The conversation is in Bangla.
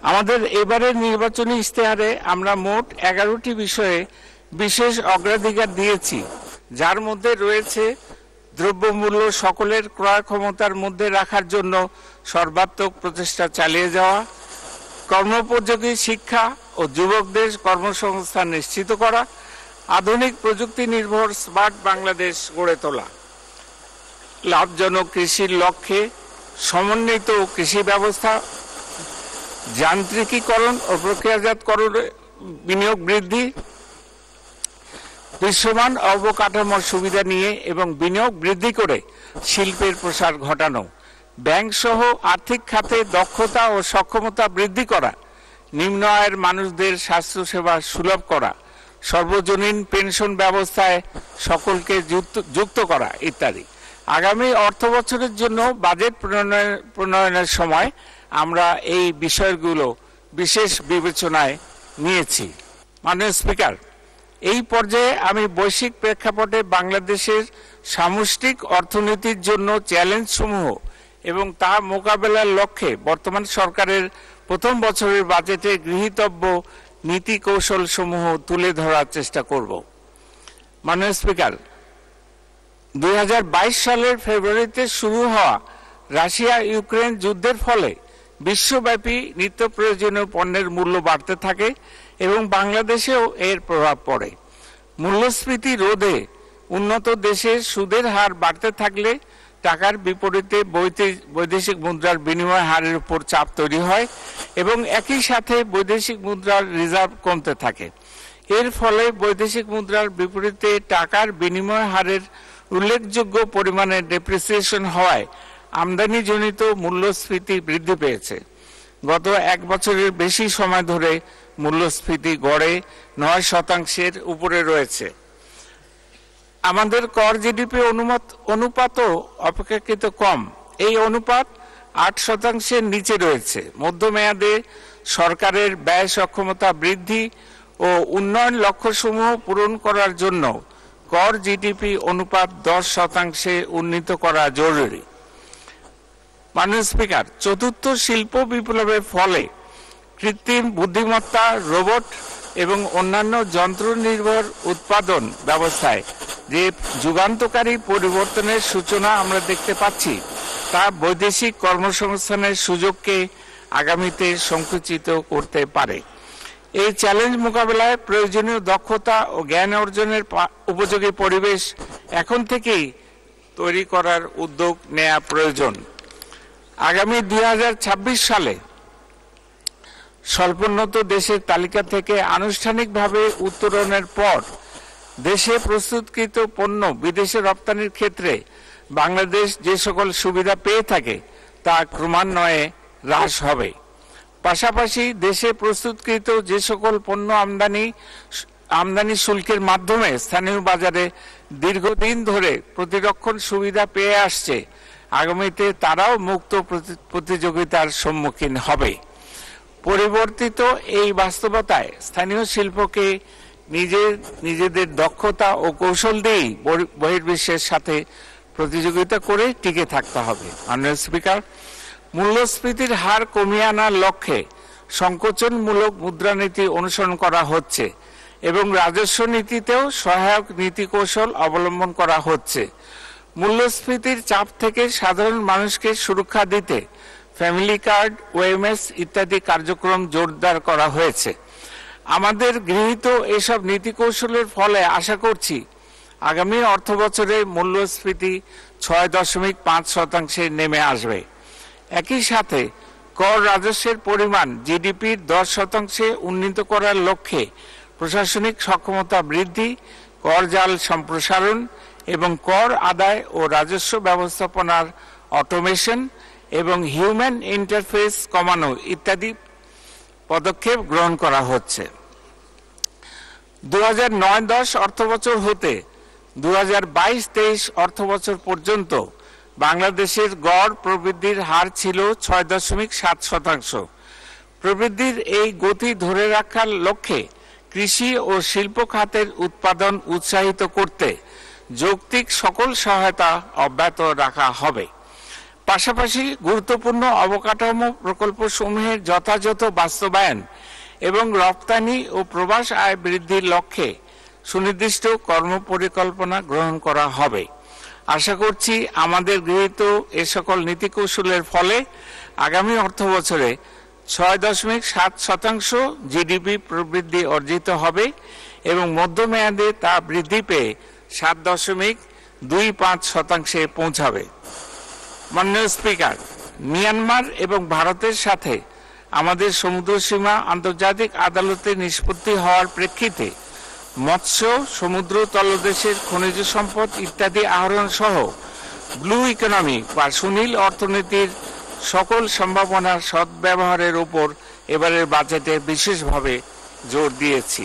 আমাদের এবারের নির্বাচনী ইশতেহারে আমরা মোট 11টি বিষয়ে বিশেষ অগ্রাধিকার দিয়েছি, যার মধ্যে রয়েছে দ্রব্যমূল্য সকলের ক্রয় ক্ষমতার মধ্যে রাখার জন্য সর্বাত্মক প্রচেষ্টা চালিয়ে যাওয়া, কর্মোপযোগী শিক্ষা ও যুবকদের কর্মসংস্থান নিশ্চিত করা, আধুনিক প্রযুক্তি নির্ভর স্মার্ট বাংলাদেশ গড়ে তোলা, লাভজনক কৃষির লক্ষ্যে সমন্বিত কৃষি ব্যবস্থা, যান্ত্রিকীকরণ ও প্রক্রিয়াজাতকরণে বিনিয়োগ বৃদ্ধি, দৃশ্যমান অবকাঠামোর সুবিধা নিয়ে এবং বিনিয়োগ বৃদ্ধি করে শিল্পের প্রসার ঘটানো, ব্যাংক সহ আর্থিক খাতে দক্ষতা ও সক্ষমতা বৃদ্ধি করা, নিম্ন আয়ের মানুষদের স্বাস্থ্যসেবা সুলভ করা, সর্বজনীন পেনশন ব্যবস্থায় সকলকে যুক্ত করা ইত্যাদি। আগামী অর্থ বছরের জন্য বাজেট প্রণয়নের সময় আমরা এই বিষয়গুলো বিশেষ বিবেচনায় নিয়েছি। মাননীয় স্পিকার, এই পর্যায়ে আমি বৈশ্বিক প্রেক্ষাপটে বাংলাদেশের সামষ্টিক অর্থনীতির জন্য চ্যালেঞ্জ সমূহ এবং তা মোকাবেলার লক্ষ্যে বর্তমান সরকারের প্রথম বছরের বাজেটে গৃহীতব্য নীতি কৌশল সমূহ তুলে ধরার চেষ্টা করব। মাননীয় স্পিকার, 2022 সালের ফেব্রুয়ারিতে শুরু হওয়া রাশিয়া ইউক্রেন যুদ্ধের ফলে বিশ্বব্যাপী নিত্য প্রয়োজনীয় পণ্যের মূল্য বাড়তে থাকে এবং বাংলাদেশেও এর প্রভাব পড়ে। মূল্যস্ফীতি রোধে উন্নত দেশে সুদের হার বাড়তে থাকলে টাকার বিপরীতে বৈদেশিক মুদ্রার বিনিময় হারের উপর চাপ তৈরি হয় এবং একই সাথে বৈদেশিক মুদ্রার রিজার্ভ কমতে থাকে। এর ফলে বৈদেশিক মুদ্রার বিপরীতে টাকার বিনিময় হারের উল্লেখযোগ্য পরিমাণে ডেপ্রিসিয়েশন হওয়ায় আমদানিজনিত মূল্যস্ফীতি বৃদ্ধি পেয়েছে। গত এক বছরের বেশি সময় ধরে মূল্যস্ফীতি গড়ে 9% উপরে রয়েছে। আমাদের কর জিডিপি অনুপাতও অপেক্ষাকৃত কম। এই অনুপাত 8%-এর নিচে রয়েছে। মধ্যমেয়াদে সরকারের ব্যয় সক্ষমতা বৃদ্ধি ও উন্নয়ন লক্ষ্যসমূহ পূরণ করার জন্য কর জিডিপি অনুপাত 10%-এ উন্নীত করা জরুরি। মাননীয় স্পিকার, চতুর্থ শিল্প বিপ্লবের ফলে কৃত্রিম বুদ্ধিমত্তা, রোবট এবং অন্যান্য যন্ত্র নির্ভর উৎপাদন ব্যবস্থায় যে যুগান্তকারী পরিবর্তনের সূচনা আমরা দেখতে পাচ্ছি, তা বৈদেশিক কর্মসংস্থানের সুযোগকে আগামীতে সংকুচিত করতে পারে। এই চ্যালেঞ্জ মোকাবেলায় প্রয়োজনীয় দক্ষতা ও জ্ঞান অর্জনের উপযোগী পরিবেশ এখন থেকেই তৈরি করার উদ্যোগ নেওয়া প্রয়োজন। আগামী 2026 সালে স্বল্পোন্নত দেশের তালিকা থেকে আনুষ্ঠানিকভাবে উত্তরণের পর দেশে প্রস্তুতকৃত পণ্য বিদেশে রপ্তানির ক্ষেত্রে বাংলাদেশ যে সকল সুবিধা পেয়ে থাকে তা ক্রমান্বয়ে হ্রাস হবে। পাশাপাশি দেশে প্রস্তুতকৃত যে সকল পণ্য আমদানি শুল্কের মাধ্যমে স্থানীয় বাজারে দীর্ঘদিন ধরে প্রতিরক্ষণ সুবিধা পেয়ে আসছে, আগামীতে তারাও মুক্ত প্রতিযোগিতার সম্মুখীন হবে। পরিবর্তিত এই বাস্তবতায় স্থানীয় শিল্পকে নিজেদের দক্ষতা ও কৌশল দিয়েই বহির্বিশ্বের সাথে প্রতিযোগিতা করে টিকে থাকতে হবে। মাননীয় স্পিকার, মূল্যস্ফীতির হার কমিয়ে আনার লক্ষ্যে সংকোচনমূলক মুদ্রানীতি অনুসরণ করা হচ্ছে এবং রাজস্ব নীতিতেও সহায়ক নীতি কৌশল অবলম্বন করা হচ্ছে। মূল্যস্ফীতির চাপ থেকে সাধারণ মানুষকে সুরক্ষা দিতে ফ্যামিলি কার্ড, ওএমএস ইত্যাদি কার্যক্রম জোরদার করা হয়েছে। আমাদের গৃহীত এসব নীতি কৌশলের ফলে আশা করছি আগামী অর্থ বছরে মূল্যস্ফীতি 6.5% নেমে আসবে। একই সাথে কর রাজস্বের পরিমাণ জিডিপির 10%-এ উন্নীত করার লক্ষ্যে প্রশাসনিক সক্ষমতা বৃদ্ধি, কর জাল সম্প্রসারণ এবং কর আদায় ও রাজস্ব ব্যবস্থাপনার অটোমেশন এবং হিউম্যান ইন্টারফেস কমানো ইত্যাদি পদক্ষেপ গ্রহণ করা হচ্ছে। 2009-10 অর্থবছর হতে 2022-23 অর্থবছর পর্যন্ত বাংলাদেশের গড় প্রবৃদ্ধির হার ছিল 6.7%। প্রবৃদ্ধির এই গতি ধরে রাখার লক্ষ্যে কৃষি ও শিল্প খাতের উৎপাদন উৎসাহিত করতে যৌক্তিক সকল সহায়তা অব্যাহত রাখা হবে। পাশাপাশি গুরুত্বপূর্ণ অবকাঠামো প্রকল্পসমূহের যথাযথ বাস্তবায়ন এবং রপ্তানি ও প্রবাস আয় বৃদ্ধির লক্ষ্যে সুনির্দিষ্ট কর্মপরিকল্পনা গ্রহণ করা হবে। আশা করছি আমাদের গৃহীত এ সকল নীতিকৌশলের ফলে আগামী অর্থবছরে 6.7% জিডিপি প্রবৃদ্ধি অর্জিত হবে এবং মধ্যমেয়াদে তা বৃদ্ধি পেয়ে 7.25% পৌঁছাবে। মাননীয় স্পিকার, মিয়ানমার এবং ভারতের সাথে আমাদের সমুদ্রসীমা আন্তর্জাতিক আদালতে নিষ্পত্তি হওয়ার প্রেক্ষিতে মৎস্য, সমুদ্র তলদেশের খনিজ সম্পদ ইত্যাদি আহরণ সহ ব্লু ইকোনমি বা সুনীল অর্থনীতির সকল সম্ভাবনার সদ্ব্যবহারের উপর এবারের বাজেটে বিশেষভাবে জোর দিয়েছি।